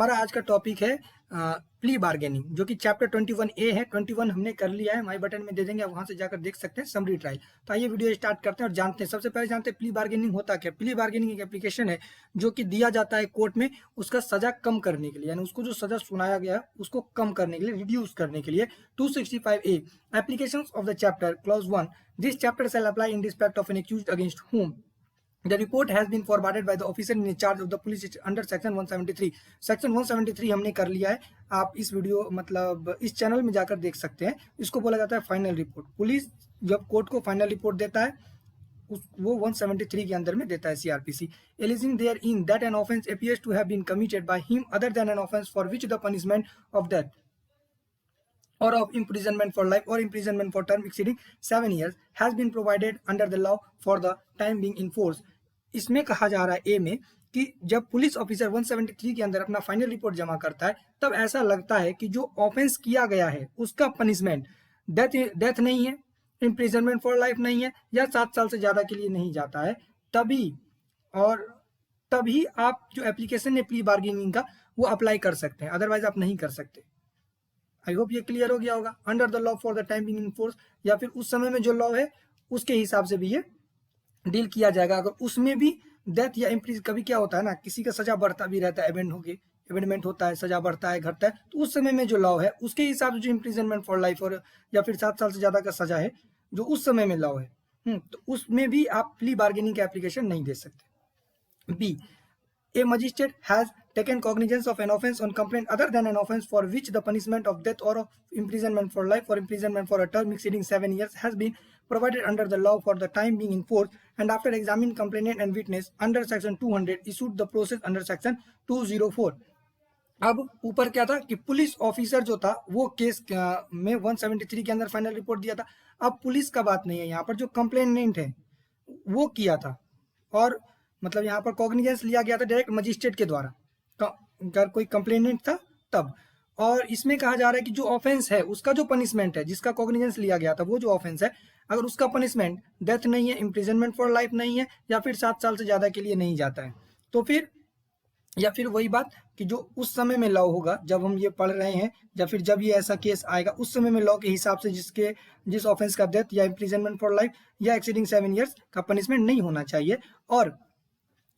हमारा आज का टॉपिक है प्ली बार्गेनिंग, जो कि चैप्टर 21A है। 21 हमने कर लिया है, हमारे बटन में दे देंगे, आप वहां से जाकर देख सकते हैं समरी ट्रायल। तो आइए वीडियो स्टार्ट करते हैं और जानते हैं। सबसे पहले जानते हैं प्ली बार्गेनिंग होता क्या। प्ली बार्गेनिंग एक एप्लीकेशन है जो कि दिया जाता है कोर्ट में उसका सजा कम करने के लिए, यानी उसको जो सजा सुनाया गया है उसको कम करने के लिए, रिड्यूस करने के लिए। 265A applications of the chapter clause 1 this chapter shall apply in respect of N accused against whom The report has been forwarded by the officer in charge of the police under section 173. Section 173 हमने कर लिया है। आप इस video मतलब इस channel में जाकर देख सकते हैं। इसको बोला जाता है फाइनल रिपोर्ट। पुलिस जब कोर्ट को फाइनल रिपोर्ट देता है वो 173 के अंदर में देता है CRPC, alleging therein that an offence appears to have been committed by him other than an offence for which the punishment of death or of imprisonment for life or imprisonment for term exceeding 7 years has been provided under the law for the time being in force. इसमें कहा जा रहा है ए में कि जब police officer 173 के अंदर अपना फाइनल रिपोर्ट जमा करता है तब ऐसा लगता है कि जो ऑफेंस किया गया है उसका पनिशमेंट डेथ नहीं है, इम्प्रिजनमेंट फॉर लाइफ नहीं है, या 7 साल से ज्यादा के लिए नहीं जाता है, तभी आप जो एप्लीकेशन है प्ली बार्गेनिंग का वो अप्लाई कर सकते हैं, अदरवाइज आप नहीं कर सकते। आई होप ये क्लियर हो गया होगा। Under the law for the time being in force, या फिर उस समय में जो लॉ है उसके हिसाब से भी ये डील किया जाएगा। अगर उसमें भी डेथ या इम्प्रीज, कभी क्या होता है ना, किसी का सजा बढ़ता भी रहता है, एवेंडमेंट होता है, सजा बढ़ता है घटता है, तो उस समय में जो लॉ है उसके हिसाब से जो इम्प्रिजनमेंट फॉर लाइफ और या फिर 7 साल से ज्यादा का सजा है जो उस समय में लॉ है, तो उसमें भी आप प्ली बार्गेनिंग का एप्लीकेशन नहीं दे सकते। B A magistrate has taken cognizance of an offence on complaint other than an offence for which the punishment of death or of imprisonment for life or imprisonment for a term exceeding 7 years has been provided under the law for the time being in force, and after examining complainant and witness under section 200 issued the process under section 204. अब ऊपर क्या था कि police officer जो था वो case में 173 के अंदर फाइनल रिपोर्ट दिया था। अब पुलिस का बात नहीं है, यहाँ पर जो कंप्लेनेंट है वो किया था, और मतलब यहाँ पर कॉग्निजेंस लिया गया था डायरेक्ट मजिस्ट्रेट के द्वारा, अगर कोई कंप्लेनेंट था तब। और इसमें कहा जा रहा है कि जो ऑफेंस है उसका जो पनिशमेंट है, जिसका कॉग्निजेंस लिया गया था, वो जो ऑफेंस है अगर उसका पनिशमेंट डेथ नहीं है, इम्प्रिजनमेंट फॉर लाइफ नहीं है, या फिर 7 साल से ज्यादा के लिए नहीं जाता है, तो फिर या फिर वही बात कि जो उस समय में लॉ होगा जब हम ये पढ़ रहे हैं, या फिर जब ये ऐसा केस आएगा उस समय में लॉ के हिसाब से जिस ऑफेंस का डेथ या इम्प्रिजनमेंट फॉर लाइफ या एक्सीडिंग 7 ईयर्स का पनिशमेंट नहीं होना चाहिए, और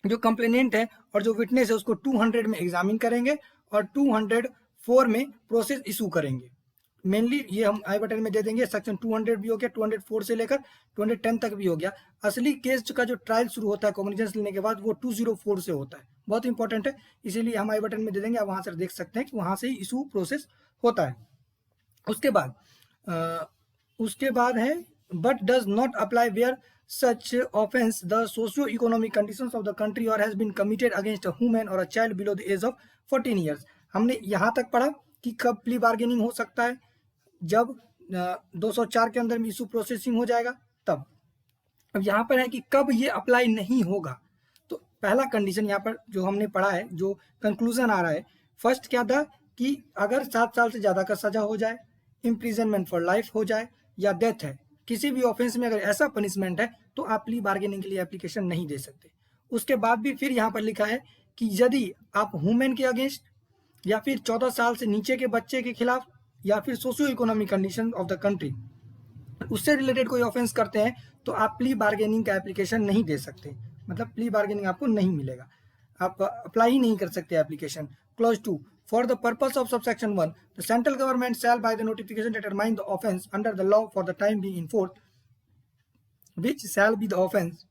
जो कंप्लेनेंट है और जो विटनेस है उसको 200 में एग्जामिन करेंगे और 204 में प्रोसेस इशू करेंगे। मेनली ये हम आई बटन में दे देंगे। सेक्शन 200 भी हो गया, 204 से लेकर 210 तक भी हो गया। असली केस का जो ट्रायल शुरू होता है कॉग्निजेंस लेने के बाद वो 204 से होता है, बहुत इंपॉर्टेंट है, इसीलिए हम आई बटन में दे देंगे, आप वहां से देख सकते हैं कि वहां से ही इशू प्रोसेस होता है। उसके बाद है but does not apply where such offense the socio-economic conditions of the country or has been committed against a woman or a child below the age of 14 years. हमने यहाँ तक पढ़ा कि कब प्ली बार्गेनिंग हो सकता है, जब 204 के अंदर में इशू प्रोसेसिंग हो जाएगा तब। अब यहाँ पर है कि कब ये अप्लाई नहीं होगा, तो पहला कंडीशन यहाँ पर जो हमने पढ़ा है, जो कंक्लूजन आ रहा है, फर्स्ट क्या था कि अगर 7 साल से ज्यादा का सजा हो जाए, इम्प्रिजनमेंट फॉर लाइफ हो जाए, या डेथ है, किसी भी ऑफेंस में अगर ऐसा पनिशमेंट है तो आप प्ली बार्गेनिंग के लिए एप्लीकेशन नहीं दे सकते। उसके बाद भी फिर यहाँ पर लिखा है कि यदि आप वुमेन के अगेंस्ट या फिर 14 साल से नीचे के बच्चे के खिलाफ या फिर socio economic condition of the country उससे रिलेटेड कोई ऑफेंस करते हैं तो आप प्ली बार्गेनिंग का एप्लीकेशन नहीं दे सकते, मतलब प्ली बार्गेनिंग आपको नहीं मिलेगा, आप अप्लाई ही नहीं कर सकते application. Clause 2 For the purpose of subsection 1, the central government shall by the notification determine the offence under the law for the time being in force, which shall be the offence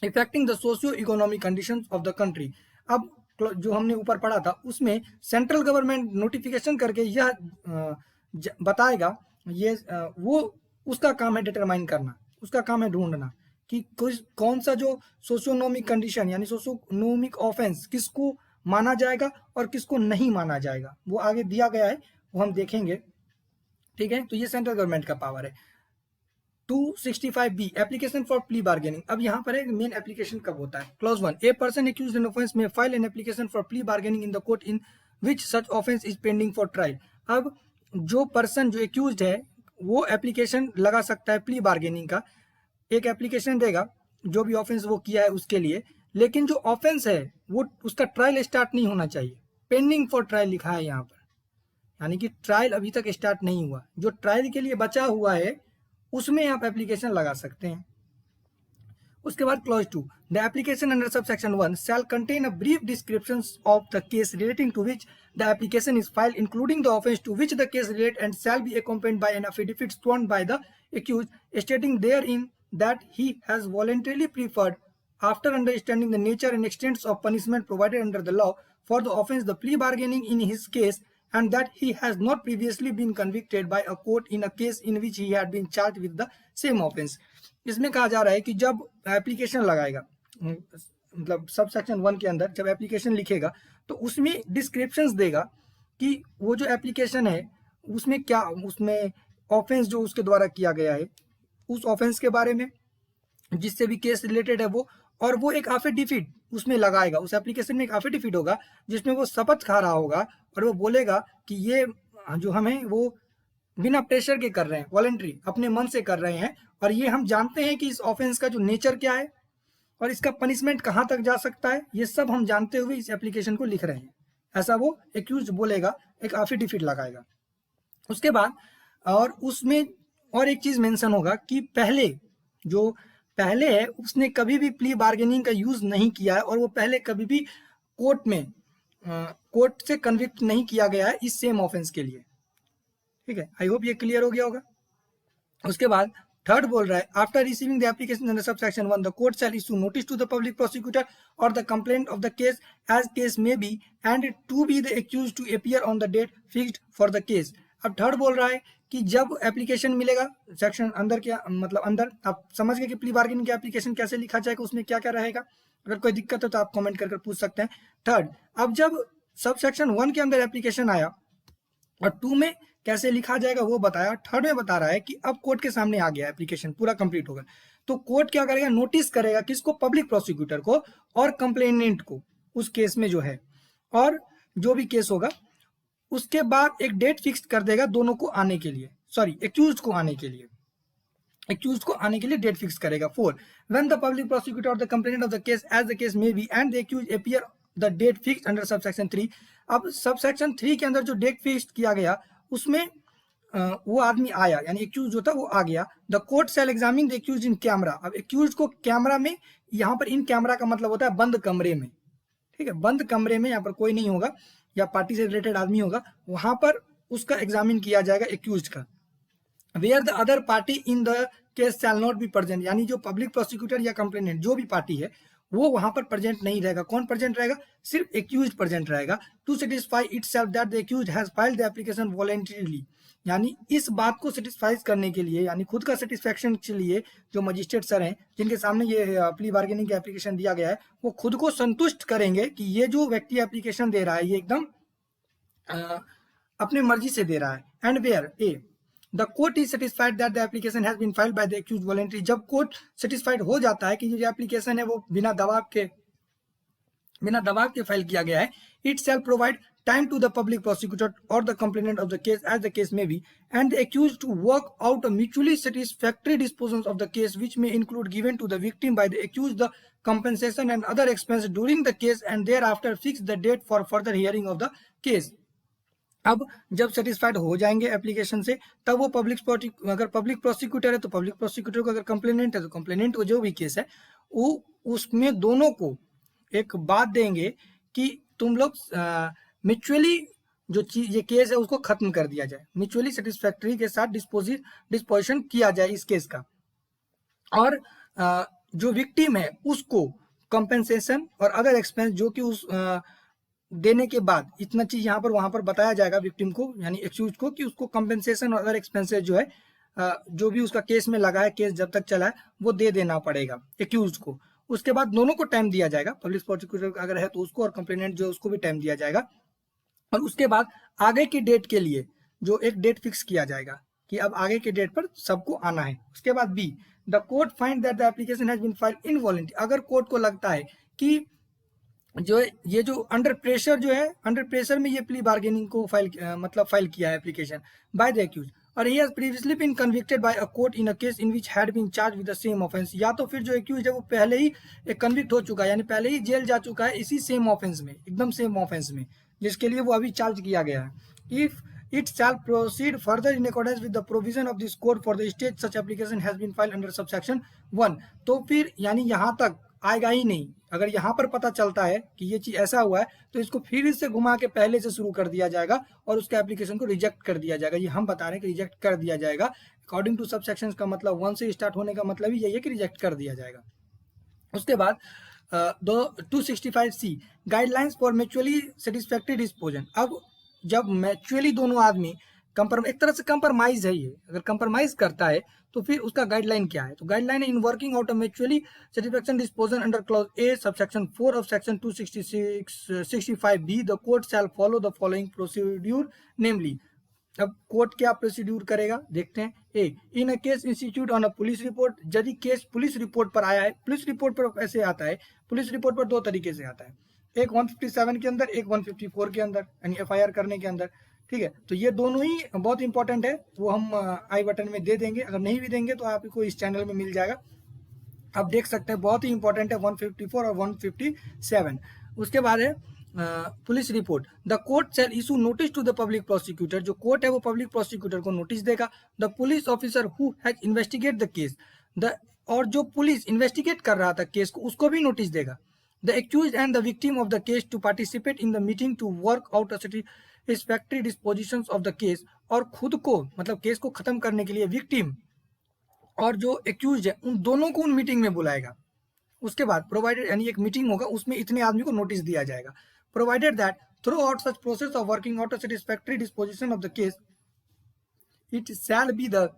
affecting the socio-economic conditions of the country. अब जो हमने ऊपर पढ़ा था उसमें central government notification करके यह बताएगा, ये वो उसका काम है डिटरमाइन करना, उसका काम है ढूंढना कि कौन सा जो सोशियोनोमिक कंडीशन यानी सोशियोनोमिक ऑफेंस किसको माना जाएगा और किसको नहीं माना जाएगा, वो आगे दिया गया है, वो हम देखेंगे, ठीक है। तो ये सेंट्रल गवर्नमेंट का पावर है। 265B application for plea bargaining. अब यहाँ पर है मेन एप्लीकेशन कब होता है। Clause 1 a person accused in offence may file an application for plea bargaining in the court in which such offence is pending for trial. अब जो person जो एक्यूज्ड है वो एप्लीकेशन लगा सकता है प्ली बार्गेनिंग का, एक एप्लीकेशन देगा जो भी ऑफेंस वो किया है उसके लिए, लेकिन जो ऑफेंस है वो उसका ट्रायल स्टार्ट नहीं होना चाहिए, पेंडिंग फॉर ट्रायल लिखा है यहाँ पर, यानी कि ट्रायल अभी तक स्टार्ट नहीं हुआ, जो ट्रायल के लिए बचा हुआ है उसमें आप एप्लीकेशन लगा सकते हैं। उसके बाद clause 2, the application under subsection 1 shall contain a brief description of the case relating to which the application is filed including the offence to which the case relate and shall be accompanied by an affidavit sworn by the accused stating therein that he has voluntarily preferred, after understanding the nature and extent of punishment provided under the law for the offense, the plea bargaining in his case, and that he has not previously been convicted by a court in a case in which he had been charged with the same offense। इसमें कहा जा रहा है कि जब application लगाएगा, मतलब sub section 1 के अंदर जब एप्लीकेशन लिखेगा तो उसमें डिस्क्रिप्शंस देगा कि वो जो एप्लीकेशन है उसमें क्या, उसमें ऑफेंस जो उसके द्वारा किया गया है उस ऑफेंस के बारे में जिससे भी केस रिलेटेड है वो, और वो एक एफिडेविट उसमें लगाएगा, उस एप्लीकेशन में एक एफिडेविट होगा जिसमें वो शपथ खा रहा होगा और वो बोलेगा कि ये जो हम है वो बिना प्रेशर के कर रहे हैं, वॉलंटरी अपने मन से कर रहे हैं, और ये हम जानते हैं कि इस ऑफेंस का जो नेचर क्या है और इसका पनिशमेंट कहाँ तक जा सकता है, ये सब हम जानते हुए इस एप्लीकेशन को लिख रहे हैं, ऐसा वो एक्यूज बोलेगा, एक एफिडेविट लगाएगा। उसके बाद और उसमें और एक चीज मेंशन होगा कि पहले है उसने कभी भी प्ली बार्गेनिंग का यूज नहीं किया है और वो पहले कभी भी कोर्ट से कन्विक्ट नहीं किया गया है इस सेम ऑफेंस के लिए। ठीक है, आई होप ये क्लियर हो गया होगा। उसके बाद थर्ड बोल रहा है, after receiving the application under subsection 1 the court shall issue notice to the public prosecutor और the complaint of the case as case may be and to be the accused to appear on the date fixed for the case. अब third बोल रहा है कि जब application मिलेगा section अंदर क्या मतलब अंदर आप समझ गए कि प्ली बार्गेनिंग की एप्लीकेशन कैसे लिखा जाएगा, उसमें क्या क्या रहेगा, अगर कोई दिक्कत हो तो आप कमेंट करके पूछ सकते हैं। थर्ड, अब जब सब सेक्शन 1 के अंदर एप्लीकेशन आया और 2 में कैसे लिखा जाएगा वो बताया, थर्ड में बता रहा है कि अब कोर्ट के सामने आ गया, एप्लीकेशन पूरा कंप्लीट होगा तो कोर्ट क्या करेगा, नोटिस करेगा किसको, पब्लिक प्रोसिक्यूटर को और कंप्लेनेंट को उस केस में जो है, और जो भी केस होगा उसके बाद एक डेट फिक्स कर देगा दोनों को आने के लिए, सॉरी एक्यूज्ड को आने के लिए डेट फिक्स करेगा। 4, व्हेन द पब्लिक प्रोसिक्यूटर और the complainant of the case as the case may be and the accused appear the date fix under subsection 3। अब सबसेक्शन 3 के अंदर जो डेट फिक्स किया गया उसमें वो आदमी आया, यानी एक्यूज जो था वो आ गया। The court shall examine the accuse in camera. अब एक्यूज को कैमरा में, यहाँ पर इन कैमरा का मतलब होता है बंद कमरे में, ठीक है, बंद कमरे में, यहाँ पर कोई नहीं होगा या पार्टी से रिलेटेड आदमी होगा, वहां पर उसका एग्जामिन किया जाएगा एक्यूज का। Where the other party in the case shall not be present, यानी जो पब्लिक प्रोसिक्यूटर या कंप्लेनेंट जो भी पार्टी है वो वहां पर प्रेजेंट नहीं रहेगा। कौन प्रेजेंट रहेगा, सिर्फ एक्यूज प्रेजेंट रहेगा। To satisfy itself that the accuse has filed the application voluntarily, यानी इस बात को सेटिस्फाइज करने के लिए, यानी खुद का सेटिस्फेक्शन के लिए जो मजिस्ट्रेट सर हैं जिनके सामने ये प्ली बार्गेनिंग का एप्लीकेशन दिया गया है, वो खुद को संतुष्ट करेंगे कि ये जो व्यक्ति एप्लीकेशन दे रहा है ये एकदम अपने मर्जी से दे रहा है। And where a the court is satisfied that the application has been filed by the accused voluntary, जब कोर्ट सेटिस्फाइड हो जाता है कि जो एप्लीकेशन है वो बिना दबाव के फाइल किया गया है, it shall provide time to the public prosecutor or the complainant of the case as the case may be and the accused to work out a mutually satisfactory disposition of the case which may include given to the victim by the accused the compensation and other expenses during the case and thereafter fix the date for further hearing of the case। अब जब satisfied हो जाएंगे application से तब वो अगर public prosecutor है तो पब्लिक प्रोसिक्यूटर को, अगर कंप्लेनेंट है तो कंप्लेनेंट को, जो भी केस है वो उसमें दोनों को एक बात देंगे कि तुम लोग म्यूचुअली जो चीज ये केस है उसको खत्म कर दिया जाए, म्यूचुअली सेटिस्फैक्टरी के साथ डिस्पोजिशन किया जाए इस केस का, और जो विक्टिम है उसको कंपेंसेशन और अदर एक्सपेंस जो कि उस देने के बाद इतना चीज यहाँ पर वहां पर बताया जाएगा विक्टिम को, यानी एक्यूज को, कि उसको कंपेंसेशन और अदर एक्सपेंसेस जो है जो भी उसका केस में लगा है, केस जब तक चला है वो दे देना पड़ेगा एक्यूज को। उसके बाद दोनों को टाइम दिया जाएगा, पब्लिक प्रोसिक्यूटर अगर है तो उसको और कंप्लेनेंट जो उसको भी टाइम दिया जाएगा, और उसके बाद आगे की डेट के लिए जो एक डेट फिक्स किया जाएगा कि अब आगे के डेट पर सबको आना है। उसके बाद B the court find that the application has been filed involuntary, अगर कोर्ट को लगता है कि जो ये जो अंडर प्रेशर जो है, अंडर प्रेशर में ये प्ली बार्गेनिंग को फाइल किया है एप्लीकेशन बाय द एक्यूज और he has previously been convicted by a court in a case in which had been charge with the same offence, या तो फिर जो एक्यूज है वो पहले ही कन्विक्ट हो चुका है, यानी पहले ही जेल जा चुका है इसी सेम ऑफेंस में, एकदम सेम ऑफेंस में, जिसके लिए वो अभी चार्ज किया गया है। If it shall proceed further in accordance with the provision of this code for the state such application has been filed under subsection 1। तो फिर यानी यहाँ तक आएगा ही नहीं। अगर यहाँ पर पता चलता है कि ये चीज ऐसा हुआ है तो इसको फिर से घुमा के पहले से शुरू कर दिया जाएगा और उसके एप्लीकेशन को रिजेक्ट कर दिया जाएगा। ये हम बता रहे हैं कि रिजेक्ट कर दिया जाएगा। अकॉर्डिंग टू सबसेक्शन का मतलब 1 से स्टार्ट होने का मतलब ही यही है कि रिजेक्ट कर दिया जाएगा। उसके बाद 265C guidelines for mutually satisfactory disposition. अब जब म्यूचुअली दोनों आदमी एक तरह से कंप्रोमाइज है, ये अगर कंप्रोमाइज करता है तो फिर उसका गाइडलाइन क्या है? तो guideline in working out of mutually satisfaction disposition under clause A subsection 4 of section 265B the court shall follow the following procedure namely. अब कोर्ट क्या प्रोसीड्यूर करेगा देखते हैं। A in a case instituted on a police report, यदि case police report पर आया है। Police report पर ऐसे आता है, पुलिस रिपोर्ट पर दो तरीके से आता है, एक 157 के अंदर, एक 154 के अंदर, यानी FIR करने के अंदर। ठीक है, तो ये दोनों ही बहुत इंपॉर्टेंट है, वो हम आई बटन में दे देंगे। अगर नहीं भी देंगे तो आपको इस चैनल में मिल जाएगा, आप देख सकते हैं। बहुत ही इंपॉर्टेंट है 154 और 157। उसके बाद है police report. The court shall issue notice to the public prosecutor, जो कोर्ट है वो पब्लिक प्रोसिक्यूटर को नोटिस देगा। The police officer who has investigate the case, और जो पुलिस इन्वेस्टिगेट कर रहा था केस को, उसको भी नोटिस देगा। The accused and the victim of the case to participate in the meeting to work out a satisfactory dispositions of the case, और खुद को मतलब केस को खत्म करने के लिए विक्टिम और जो एक्यूज है उन दोनों को उन मीटिंग में बुलाएगा। उसके बाद प्रोवाइडेड, यानी एक मीटिंग होगा उसमें इतने आदमी को नोटिस दिया जाएगा। Provided that through out such process of working out a satisfactory disposition of the case it shall be the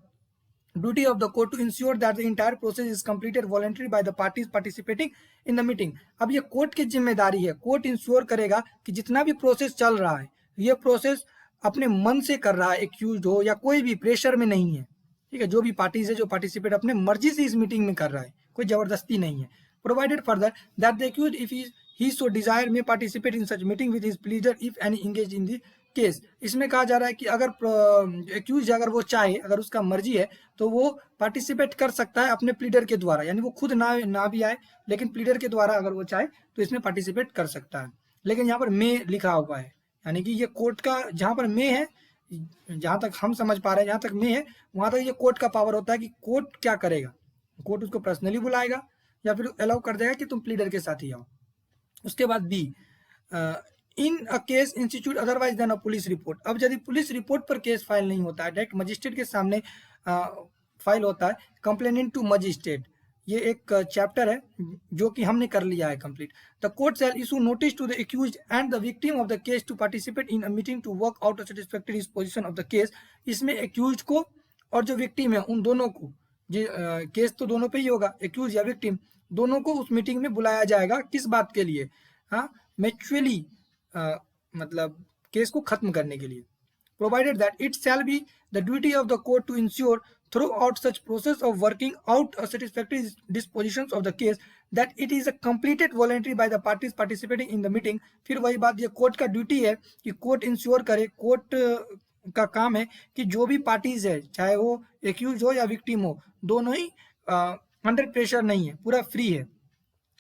duty of the court to ensure that the entire process is completed voluntarily by the parties participating in the meeting। अब ये court की जिम्मेदारी है, court ensure करेगा कि जितना भी process चल रहा है ये प्रोसेस अपने मन से कर रहा है, एक्यूज हो या कोई भी प्रेशर में नहीं है। ठीक है, जो भी पार्टीज है जो पार्टिसिपेट अपने मर्जी से इस मीटिंग में कर रहा है, कोई जबरदस्ती नहीं है। Provided further that the accuse if he so desire may participate in such meeting with his pleader if any engage in the case. इसमें कहा जा रहा है कि अगर एक्यूज अगर वो चाहे, अगर उसका मर्जी है तो वो पार्टिसिपेट कर सकता है अपने प्लीडर के द्वारा, यानी वो खुद ना भी आए लेकिन प्लीडर के द्वारा अगर वो चाहे तो इसमें पार्टिसिपेट कर सकता है। लेकिन यहाँ पर मे लिखा हुआ है, यानी कि ये कोर्ट का, जहाँ पर मे है, जहाँ तक हम समझ पा रहे हैं, जहाँ तक मे है वहां तक ये कोर्ट का पावर होता है कि कोर्ट क्या करेगा, कोर्ट उसको पर्सनली बुलाएगा या फिर अलाउ कर देगा कि तुम प्लीडर के साथ ही आओ। उसके बाद B in a case institute otherwise than a police report. अब यदि पुलिस रिपोर्ट पर केस फाइल नहीं होता है, डायरेक्ट मजिस्ट्रेट के सामने फाइल होता है, कंप्लेनेंट टू मजिस्ट्रेट, ये एक चैप्टर है जो कि हमने कर लिया है complete. The court shall issue notice to the accused and the victim of the case to participate in a meeting to work out a satisfactory disposition of the case. इसमें एक्यूज्ड को और जो विक्टिम है उन दोनों को, case तो दोनों पे ही होगा, एक्यूज या विक्टिम, दोनों को उस मीटिंग में बुलाया जाएगा। किस बात के लिए? हाँ, म्यूचुअली मतलब केस को खत्म करने के लिए। Provided that it shall be the duty of the court to ensure throughout such process of working out a satisfactory dispositions of the case that it is completed voluntary by the parties participating in the meeting. फिर वही बात, ये court का duty है कि court ensure करे, court का काम है कि जो भी पार्टीज है, चाहे वो एक्यूज हो या विक्टिम हो, दोनों ही अंडर प्रेशर नहीं है, पूरा फ्री है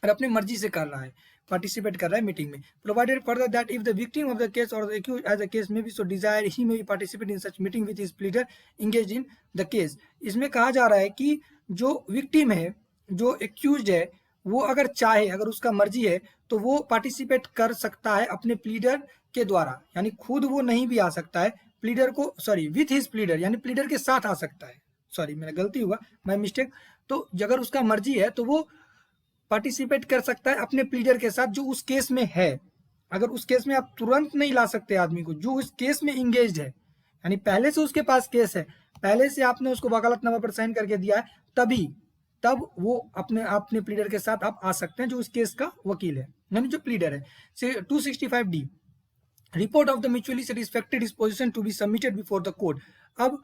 और अपनी मर्जी से कर रहा है, पार्टिसिपेट कर रहा है मीटिंग में। Provided further that if the victim of the case or the accused as the case may be so desire he may be participate in such meeting with his pleader engaged in the case. इसमें कहा जा रहा है कि जो victim है, जो accused है, वो अगर चाहे, अगर उसका मर्जी है तो वो पार्टिसिपेट कर सकता है अपने प्लीडर के द्वारा, यानी खुद वो नहीं भी आ सकता है, प्लीडर को, सॉरी, विथ हिज प्लीडर, यानी प्लीडर के साथ आ सकता है। सॉरी, मेरा गलती हुआ, माय मिस्टेक। तो अगर उसका मर्जी है तो वो पार्टिसिपेट कर सकता है अपने प्लीडर के साथ जो उस केस में है। अगर उस केस में आप तुरंत नहीं ला सकते आदमी को जो उस केस में इंगेज्ड है, यानी पहले से उसके पास केस है, पहले से आपने उसको वकालतनामा पर साइन करके दिया है, तब वो अपने प्लीडर के साथ आप आ सकते हैं जो उस केस का वकील है, यानी जो प्लीडर है। 265D report of the mutually satisfactory disposition to be submitted before the court. अब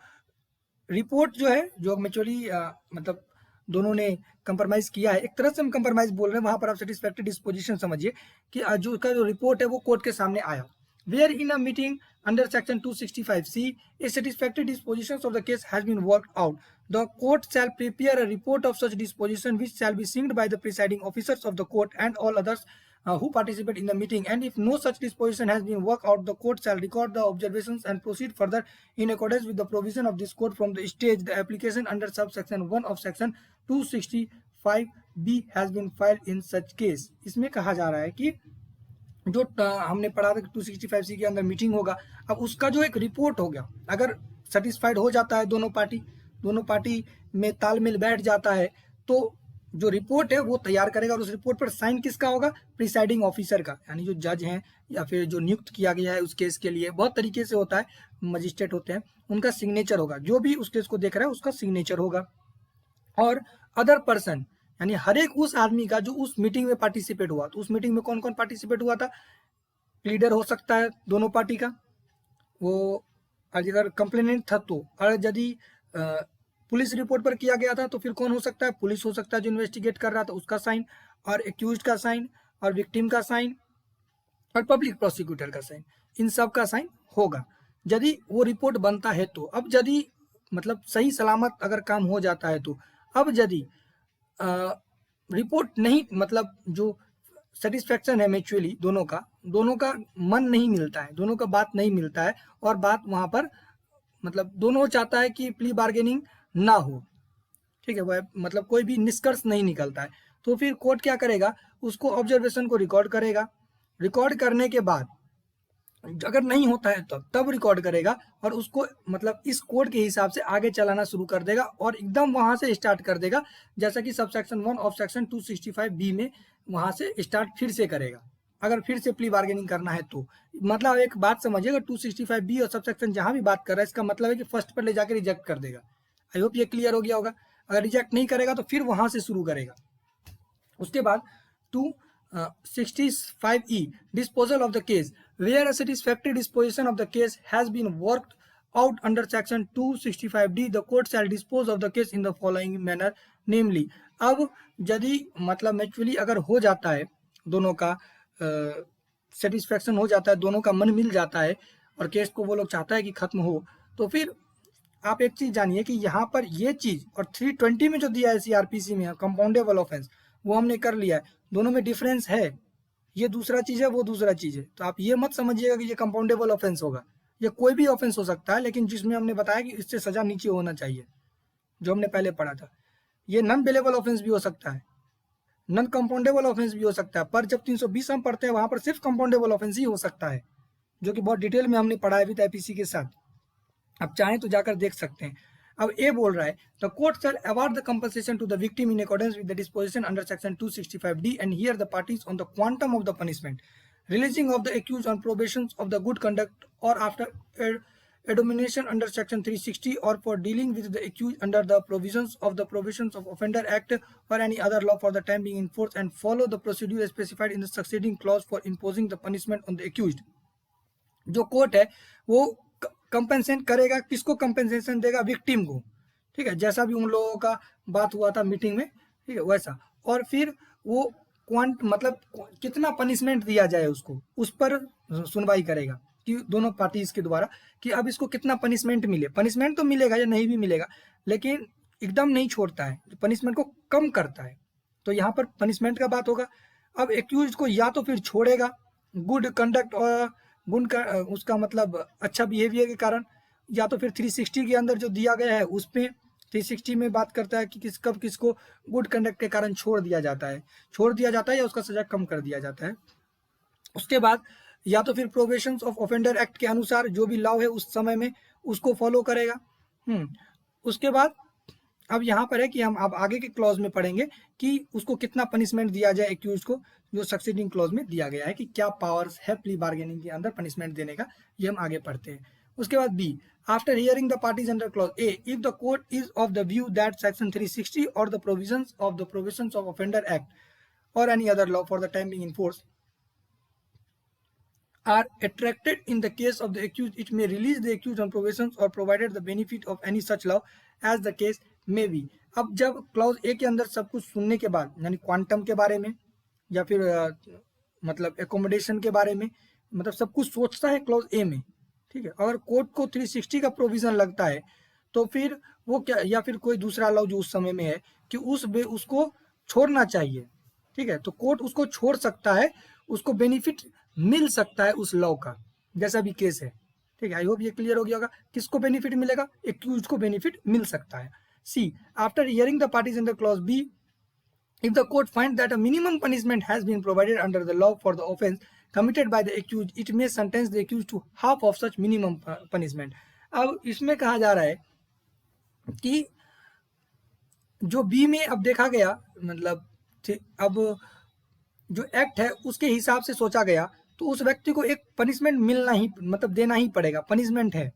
रिपोर्ट जो है, जो म्यूचुअली मतलब दोनों ने कंप्रोमाइज किया है, एक तरह से हम कंप्रोमाइज बोल रहे हैं, वहां पर आप सेटिस्फैक्टरी डिस्पोजिशन समझिए कि जो उसका जो रिपोर्ट है वो कोर्ट के सामने आया। Wherein a meeting under section 265C a satisfactory disposition of the case has been worked out, the court shall prepare a report of such disposition which shall be signed by the presiding officers of the court and all others who participate in the meeting, and if no such disposition has been worked out, the court shall record the observations and proceed further in accordance with the provision of this code from the stage the application under subsection 1 of section 265B has been filed in such case। इसमें कहा जा रहा है कि जो हमने पढ़ा था 265C के अंदर मीटिंग होगा, अब उसका जो एक रिपोर्ट हो गया, अगर सेटिस्फाइड हो जाता है दोनों पार्टी में तालमेल बैठ जाता है, तो जो रिपोर्ट है वो तैयार करेगा और उस रिपोर्ट पर साइन किसका होगा? प्रिसाइडिंग ऑफिसर का, यानी जो जज हैं या फिर जो नियुक्त किया गया है उस केस के लिए, बहुत तरीके से होता है, मजिस्ट्रेट होते हैं, उनका सिग्नेचर होगा, जो भी उस केस को देख रहा है उसका सिग्नेचर होगा। और अदर पर्सन यानी हर एक उस आदमी का जो उस मीटिंग में पार्टिसिपेट हुआ, तो उस मीटिंग में कौन कौन पार्टिसिपेट हुआ था? लीडर हो सकता है दोनों पार्टी का, वो अगर कंप्लेनेंट था तो, और यदि पुलिस रिपोर्ट पर किया गया था तो फिर कौन हो सकता है? पुलिस हो सकता है जो इन्वेस्टिगेट कर रहा था, उसका साइन, और एक्यूज्ड का साइन, और विक्टिम का साइन, और पब्लिक प्रोसिक्यूटर का साइन, इन सब का साइन होगा यदि वो रिपोर्ट बनता है तो। अब यदि मतलब सही सलामत अगर काम हो जाता है तो, अब यदि रिपोर्ट नहीं, मतलब जो सेटिस्फैक्शन है म्यूचुअली दोनों का मन नहीं मिलता है, दोनों का बात नहीं मिलता है, और बात वहां पर मतलब दोनों चाहता है कि प्ली बार्गेनिंग ना हो, ठीक है, वह मतलब कोई भी निष्कर्ष नहीं निकलता है, तो फिर कोर्ट क्या करेगा? उसको ऑब्जर्वेशन को रिकॉर्ड करेगा, रिकॉर्ड करने के बाद अगर नहीं होता है तब रिकॉर्ड करेगा, और उसको मतलब इस कोड के हिसाब से आगे चलाना शुरू कर देगा, और एकदम वहां से स्टार्ट कर देगा, जैसा कि सबसेक्शन 1 ऑफ सेक्शन 265B में वहां से स्टार्ट फिर से करेगा, अगर फिर से प्ली बार्गेनिंग करना है तो। मतलब एक बात समझिएगा, 265B और सबसेक्शन जहां भी बात कर रहा है, इसका मतलब है कि फर्स्ट पर ले जाकर रिजेक्ट कर देगा। आई होप ये क्लियर हो गया होगा। अगर रिजेक्ट नहीं करेगा तो फिर वहां से शुरू करेगा। उसके बाद 265E disposal of the case, where a satisfactory disposition of the case has been worked out under section 265D, the court shall dispose of the case in the following manner, namely, अब यदि मतलब mutually अगर हो जाता है, दोनों का satisfaction हो जाता है, दोनों का मन मिल जाता है और केस को वो लोग चाहता है कि खत्म हो, तो फिर आप एक चीज जानिए कि यहाँ पर ये चीज और 320 में जो दिया है CRPC में कंपाउंडेबल ऑफेंस, वो हमने कर लिया है, दोनों में डिफरेंस है, ये दूसरा चीज है वो दूसरा चीज है। तो आप ये मत समझिएगा कि ये कंपाउंडेबल ऑफेंस होगा, ये कोई भी ऑफेंस हो सकता है, लेकिन जिसमें हमने बताया कि इससे सजा नीचे होना चाहिए, जो हमने पहले पढ़ा था। ये नॉन बेलेबल ऑफेंस भी हो सकता है, नॉन कंपाउंडेबल ऑफेंस भी हो सकता है, पर जब 320 हम पढ़ते हैं वहां पर सिर्फ कंपाउंडेबल ऑफेंस ही हो सकता है, जो कि बहुत डिटेल में हमने पढ़ा है विद IPC के साथ, आप चाहें तो जाकर देख सकते हैं। अब ए बोल रहा है, the court shall award the compensation to the victim in accordance with the disposition under section 265D and hear the parties on the quantum of the punishment, releasing of the accused on probation of the good conduct और after admonition under section 360 or for dealing with the accused under the provisions of the Prohibitions of Offender Act or any other law for the time being in force, and follow the procedure specified in the succeeding clause for imposing the punishment on the accused। जो court है वो compensation करेगा, किसको compensation देगा? Victim को, ठीक है, जैसा भी उन लोगों का बात हुआ था मीटिंग में, ठीक है, वैसा। और फिर वो मतलब कितना पनिशमेंट दिया जाए उसको, उस पर सुनवाई करेगा कि दोनों पार्टीज के द्वारा कि अब इसको कितना पनिशमेंट मिले। पनिशमेंट तो मिलेगा या नहीं भी मिलेगा, लेकिन एकदम नहीं छोड़ता है, पनिशमेंट को कम करता है, तो यहाँ पर पनिशमेंट का बात होगा। अब एक्यूज को या तो फिर छोड़ेगा गुड कंडक्ट और गुड का उसका मतलब अच्छा बिहेवियर के कारण, या तो फिर 360 के अंदर जो दिया गया है उस पे 360 में बात करता है कि कब किसको गुड कंडक्ट के कारण छोड़ दिया जाता है या उसका सजा कम कर दिया जाता है। उसके बाद या तो फिर प्रोबेशंस ऑफ ऑफेंडर एक्ट के अनुसार जो भी लॉ है उस समय में उसको फॉलो करेगा। उसके बाद अब यहाँ पर है कि हम अब आगे के क्लॉज में पढ़ेंगे कि उसको कितना पनिशमेंट दिया जाए एक्यूज को, जो सक्सीडिंग क्लॉज में दिया गया है कि क्या पावर्स है प्ली बार्गेनिंग के अंदर पनिशमेंट देने का, ये हम आगे पढ़ते हैं। उसके बाद B, after hearing the parties under clause A, if the court is of the view that section 360 or the provisions of offender act or any other law for the time being in force are attracted in the case of the accused, it may release the accused on probation or provided the benefit of any such law as the case may be। अब जब clause A के अंदर सब कुछ सुनने के बाद, यानी क्वांटम के बारे में या फिर मतलब एकोमोडेशन के बारे में, मतलब सब कुछ सोचता है क्लॉज ए में, ठीक है, अगर कोर्ट को 360 का प्रोविजन लगता है तो फिर वो क्या, या फिर कोई दूसरा लॉ जो उस समय में है कि उसको छोड़ना चाहिए, ठीक है, तो कोर्ट उसको छोड़ सकता है उसको बेनिफिट मिल सकता है उस लॉ का, जैसा भी केस है। ठीक है, आई होप ये क्लियर हो गया होगा। किसको बेनिफिट मिलेगा? एक्यूज्ड को बेनिफिट मिल सकता है। C, after hearing the parties under clause B, if the court finds that a minimum punishment has been provided under the law for the offence committed by the accused, it may sentence the accused to half of such minimum punishment. अब इसमें कहा जा रहा है कि जो B में अब देखा गया, मतलब अब जो एक्ट है उसके हिसाब से सोचा गया, तो उस व्यक्ति को एक पनिशमेंट मिलना ही, मतलब देना ही पड़ेगा, पनिशमेंट है।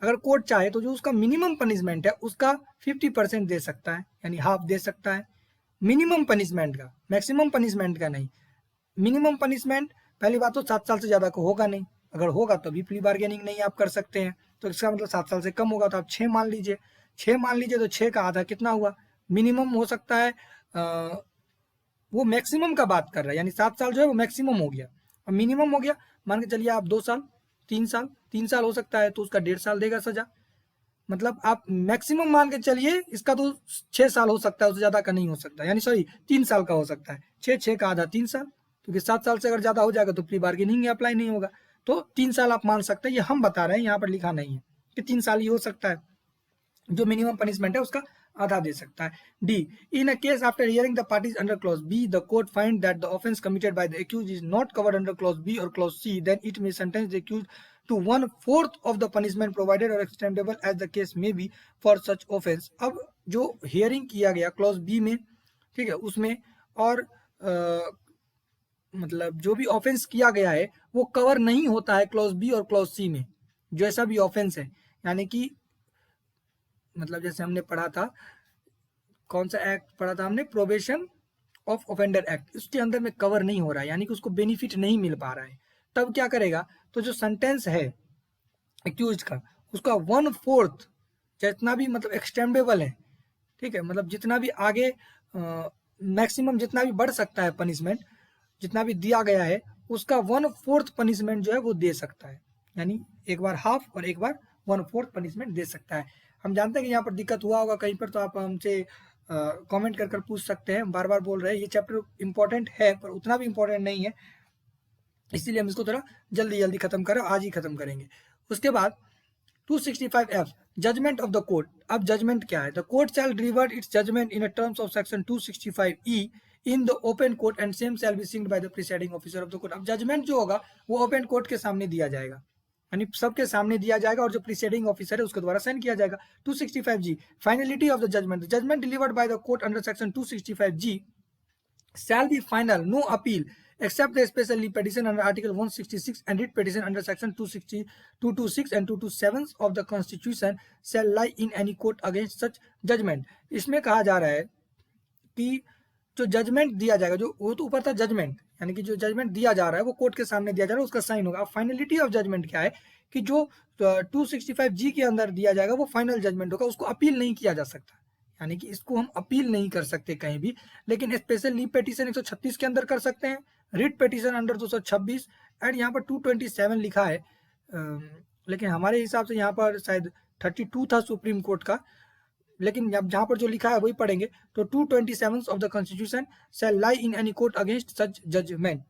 अगर कोर्ट चाहे तो जो उसका मिनिमम पनिशमेंट है उसका 50% दे सकता है, यानी हाफ दे सकता है मिनिमम पनिशमेंट का, मैक्सिमम पनिशमेंट का नहीं। मिनिमम पनिशमेंट पहली बात तो 7 साल से ज़्यादा को होगा नहीं, अगर होगा तो भी प्ली बार्गेनिंग नहीं आप कर सकते हैं, तो इसका मतलब 7 साल से कम होगा तो आप 6 मान लीजिए। 6 मान लीजिए तो 6 का आधा कितना हुआ? मिनिमम हो सकता है, वो मैक्सिमम का बात कर रहा है, यानी 7 साल जो है वो मैक्सिमम हो गया, और मिनिमम हो गया मान के चलिए आप 2 साल, 3 साल हो सकता है, तो उसका 1.5 साल देगा सजा। मतलब आप मैक्सिमम मान के चलिए, इसका तो 6 साल हो सकता है, उससे ज़्यादा का नहीं हो सकता, यानी सॉरी 3 साल का हो सकता है। 6 का आधा 3 साल, क्योंकि 7 साल से अगर ज़्यादा हो जाएगा तो प्री बार्गेनिंग अप्लाई नहीं होगा, तो 3 साल आप मान सकते हैं। ये हम बता रहे हैं, यहाँ पर लिखा नहीं है कि 3 साल ही हो सकता है, जो मिनिमम पनिशमेंट है उसका आधा दे सकता है। D, in a case after hearing the parties under clause B, the court find that the offence committed by the accused is not covered under clause B or clause C, then it may sentence the accused to 1/4 of the punishment provided or extendable as the case may be for such offense. अब जो hearing किया गया clause B में, ठीक है, उसमें और मतलब जो भी ऑफेंस किया गया है वो कवर नहीं होता है क्लॉज बी और क्लॉज सी में, जो ऐसा भी ऑफेंस है, यानी कि मतलब जैसे हमने पढ़ा था, कौन सा एक्ट पढ़ा था हमने, प्रोबेशन ऑफ ऑफेंडर एक्ट, उसके अंदर में कवर नहीं हो रहा है, यानी कि उसको बेनिफिट नहीं मिल पा रहा है। तब क्या करेगा? तो जो सेंटेंस है एक्यूज्ड का, उसका 1/4 जितना भी मतलब एक्सटेंडेबल है, ठीक है, मतलब जितना भी आगे मैक्सिमम जितना भी बढ़ सकता है पनिशमेंट, जितना भी दिया गया है, उसका 1/4 पनिशमेंट जो है वो दे सकता है, यानी एक बार हाफ और एक बार 1/4 पनिशमेंट दे सकता है। हम जानते हैं कि यहाँ पर दिक्कत हुआ होगा कहीं पर, तो आप हमसे कमेंट कर पूछ सकते हैं। बार बार बोल रहे हैं, ये चैप्टर इंपॉर्टेंट है पर उतना भी इंपॉर्टेंट नहीं है, इसीलिए हम इसको थोड़ा जल्दी जल्दी खत्म करें, आज ही खत्म करेंगे। उसके बाद 265F, judgment of the court. अब जजमेंट क्या है? The court shall deliver its judgment in terms of section 265E in the open court and same shall be signed by the presiding officer of the court. अब judgment जो होगा वो open court के सामने दिया जाएगा, यानी सबके सामने दिया जाएगा, और जो प्रिसाइडिंग ऑफिसर है उसके द्वारा साइन किया जाएगा। 265G, finality of the judgment. The judgment delivered by the court under section 265G shall be final, no appeal, except the special leave petition under Article 166 and writ petition under Section 260, 226 and 227 of the Constitution shall lie in any court against such judgment. इसमें कहा जा रहा है कि जो judgement दिया जाएगा, जो वो तो ऊपर था जजमेंट, यानी कि जो जजमेंट दिया जा रहा है वो कोर्ट के सामने दिया जा रहा है, उसका साइन होगा। फाइनलिटी ऑफ जजमेंट क्या है कि जो 265G के अंदर दिया जाएगा वो फाइनल जजमेंट होगा, उसको अपील नहीं किया जा सकता, यानी कि इसको हम अपील नहीं कर सकते कहीं भी। लेकिन स्पेशल लीव पिटीशन 136 के अंदर कर सकते हैं, रिट पिटीशन अंडर 226 एंड यहाँ पर 227 लिखा है, लेकिन हमारे हिसाब से यहाँ पर शायद 32 था सुप्रीम कोर्ट का, लेकिन जहाँ पर जो लिखा है वही पढ़ेंगे। तो 227 of the constitution shall lie in any court against such judgment,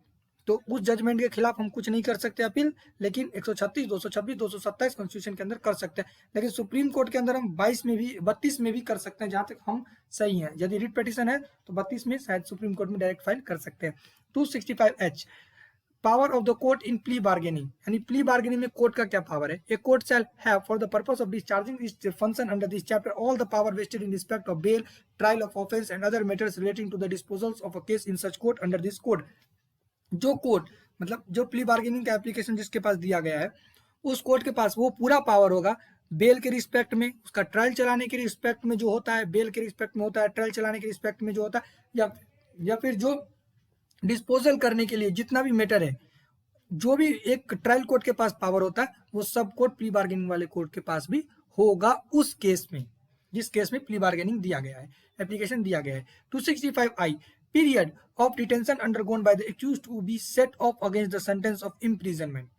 तो उस जजमेंट के खिलाफ हम कुछ नहीं कर सकते अपील, लेकिन 136, 226, 227 कॉन्स्टिट्यूशन के अंदर कर सकते हैं। लेकिन सुप्रीम कोर्ट के अंदर हम 32 में भी कर सकते हैं, जहां तक हम सही हैं। यदि रिट पिटीशन है तो 32 में शायद सुप्रीम कोर्ट में डायरेक्ट फाइल कर सकते हैं। 265H, power of the court in plea bargaining, यानी प्ली बार्गेनिंग में कोर्ट का क्या पावर है? A court shall have for the purpose of discharging this function under this chapter all the power vested in respect of bail, trial of offence and other matters relating to the disposals of a case in such court under this code. जो court मतलब जो plea bargaining का application जिसके पास दिया गया है, उस court के पास वो पूरा पावर होगा बेल के रिस्पेक्ट में, उसका ट्रायल चलाने के रिस्पेक्ट में जो होता है, बेल के रिस्पेक्ट में होता है, ट्रायल चलाने के रिस्पेक्ट में जो होता है, या फिर जो डिस्पोजल करने के लिए जितना भी मैटर है, जो भी एक ट्रायल कोर्ट के पास पावर होता है, वो सब कोर्ट प्ली बार्गेनिंग वाले कोर्ट के पास भी होगा उस केस में, जिस केस में प्ली बार्गेनिंग दिया गया है, एप्लीकेशन दिया गया है। 265I, period of detention undergone by the accused to be set off against the sentence of imprisonment.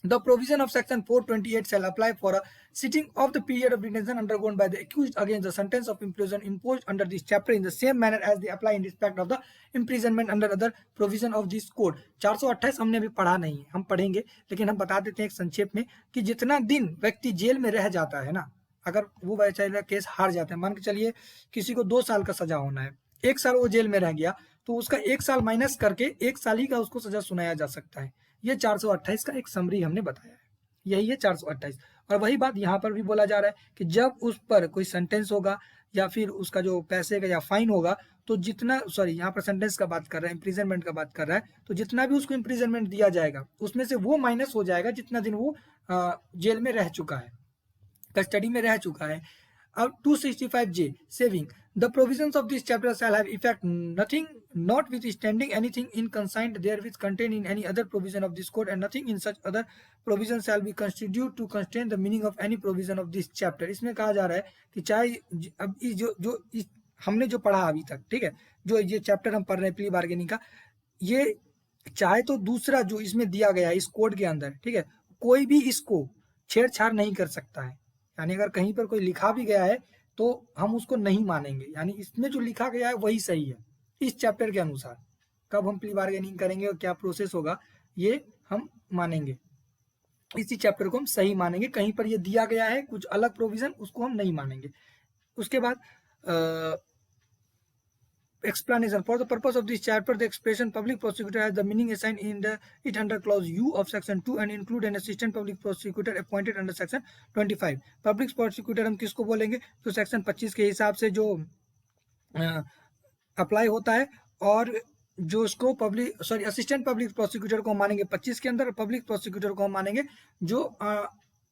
The provision of section 428 shall apply for a sitting of the period of detention undergone by the accused against the sentence of imprisonment imposed under this chapter in the same manner as they apply in respect of the imprisonment under other provision of this code. 428 हमने अभी पढ़ा नहीं है, हम पढ़ेंगे, लेकिन हम बता देते हैं एक संक्षेप में कि जितना दिन व्यक्ति जेल में रह जाता है ना, अगर वो बेचारा केस हार जाता है, मान के चलिए किसी को 2 साल का सजा होना है, 1 साल वो जेल में रह गया, तो उसका 1 साल माइनस करके 1 साल ही का उसको सजा सुनाया जा सकता है। ये 428 का एक समरी हमने बताया है, यही है 428। और वही बात यहाँ पर भी बोला जा रहा है कि जब उस पर कोई सेंटेंस होगा या फिर उसका जो पैसे का या फाइन होगा, तो जितना यहाँ पर सेंटेंस का बात कर रहा है, इम्प्रिजनमेंट का बात कर रहा है, तो जितना भी उसको इम्प्रिजनमेंट दिया जाएगा उसमें से वो माइनस हो जाएगा जितना दिन वो जेल में रह चुका है, कस्टडी में रह चुका है। अब 265J saving the provisions of this chapter shall have effect nothing notwithstanding anything inconsigned therewith contained in any other provision of this code, and nothing in such other provision shall be constituted to constrain the meaning of any provision of this chapter। इसमें कहा जा रहा है कि चाहे अब इस हमने जो पढ़ा अभी तक, ठीक है, जो ये चैप्टर हम पढ़ रहे हैं प्ली बार्गेनिंग का, ये चाहे तो दूसरा जो इसमें दिया गया है इस कोड के अंदर, ठीक है, कोई भी इसको छेड़छाड़ नहीं कर सकता है। यानी अगर कहीं पर कोई लिखा भी गया है तो हम उसको नहीं मानेंगे, यानी इसमें जो लिखा गया है वही सही है इस चैप्टर के अनुसार। कब हम प्ली बार्गेनिंग करेंगे और क्या प्रोसेस होगा ये हम मानेंगे, इसी चैप्टर को हम सही मानेंगे। कहीं पर ये दिया गया है कुछ अलग प्रोविजन, उसको हम नहीं मानेंगे। उसके बाद explanation for the purpose of this chapter the expression public prosecutor has the meaning assigned in it under clause U of section 2 and include an assistant public prosecutor appointed under section 25। public prosecutor हम किसको बोलेंगे, तो section 25 के हिसाब से जो apply होता है, और जो उसको असिस्टेंट पब्लिक प्रोसिक्यूटर को मानेंगे 25 के अंदर, पब्लिक प्रोसिक्यूटर को हम मानेंगे जो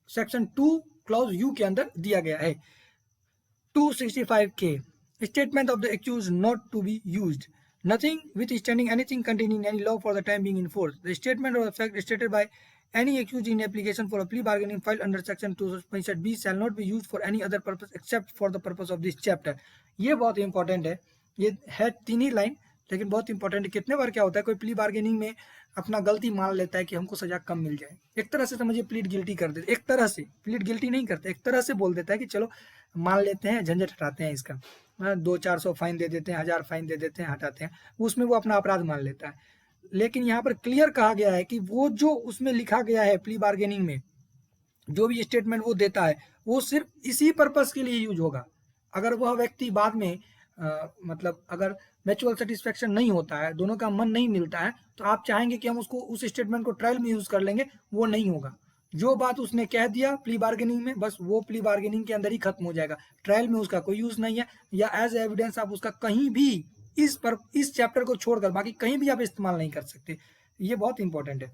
सेक्शन 2 क्लॉज यू के अंदर दिया गया है। 265K statement of the accused not to be used nothing withstanding anything contained in any law for the time being in force। the statement of the fact stated by any accused in application for a plea bargaining filed under section 265B shall not be used for any other purpose except for the purpose of this chapter। ये बहुत important है, ये है 3 ही line लेकिन बहुत important है। कितने बार क्या होता है कोई प्ली बार्गेनिंग में अपना गलती मान लेता है कि हमको सजा कम मिल जाए, एक तरह से समझिए प्लीड गिल्टी कर देते, एक तरह से प्लीड गिल्टी नहीं करते, एक तरह से बोल देता है कि चलो मान लेते हैं, झंझट हटाते हैं इसका, 200-400 फाइन दे देते हैं, 1000 फाइन दे देते हैं, हटाते हैं, उसमें वो अपना अपराध मान लेता है। लेकिन यहाँ पर क्लियर कहा गया है कि वो जो उसमें लिखा गया है प्ली बार्गेनिंग में जो भी स्टेटमेंट वो देता है वो सिर्फ इसी पर्पस के लिए यूज होगा। अगर वह व्यक्ति बाद में मतलब अगर म्यूचुअल सेटिस्फेक्शन नहीं होता है, दोनों का मन नहीं मिलता है, तो आप चाहेंगे कि हम उसको उस स्टेटमेंट को ट्रायल में यूज कर लेंगे, वो नहीं होगा। जो बात उसने कह दिया प्ली बार्गेनिंग में, बस वो प्ली बार्गेनिंग के अंदर ही खत्म हो जाएगा, ट्रायल में उसका कोई यूज नहीं है, या एज एविडेंस आप उसका कहीं भी इस चैप्टर को छोड़कर बाकी कहीं भी आप इस्तेमाल नहीं कर सकते। ये बहुत इंपॉर्टेंट है।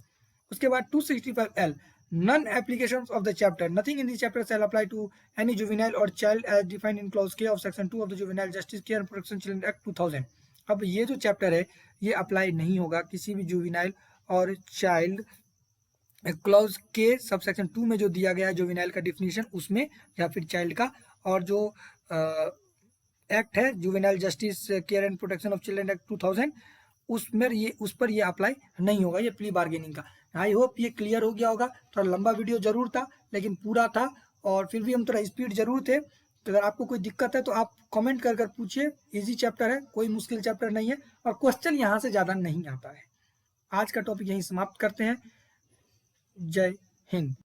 उसके बाद 265L none applications of the chapter nothing in this chapter shall apply to any juvenile or child as defined in clause K of section 2 of the Juvenile Justice Care and Protection Children Act 2000। अब ये जो chapter है ये apply नहीं होगा किसी भी juvenile और चाइल्ड क्लॉज के सब सेक्शन 2 में जो दिया गया है जुवेनाइल का डिफिनीशन उसमें, या फिर चाइल्ड का, और जो एक्ट है juvenile justice care and protection of children act 2000 उसमें उस पर ये अप्लाई नहीं होगा, ये प्ली बार्गेनिंग का। आई होप ये क्लियर हो गया होगा। थोड़ा लंबा वीडियो जरूर था लेकिन पूरा था, और फिर भी हम थोड़ा स्पीड जरूर थे। तो अगर आपको कोई दिक्कत है तो आप कमेंट कर कर पूछिए, इजी चैप्टर है, कोई मुश्किल चैप्टर नहीं है, और क्वेश्चन यहाँ से ज़्यादा नहीं आता है। आज का टॉपिक यहीं समाप्त करते हैं। जय हिंद।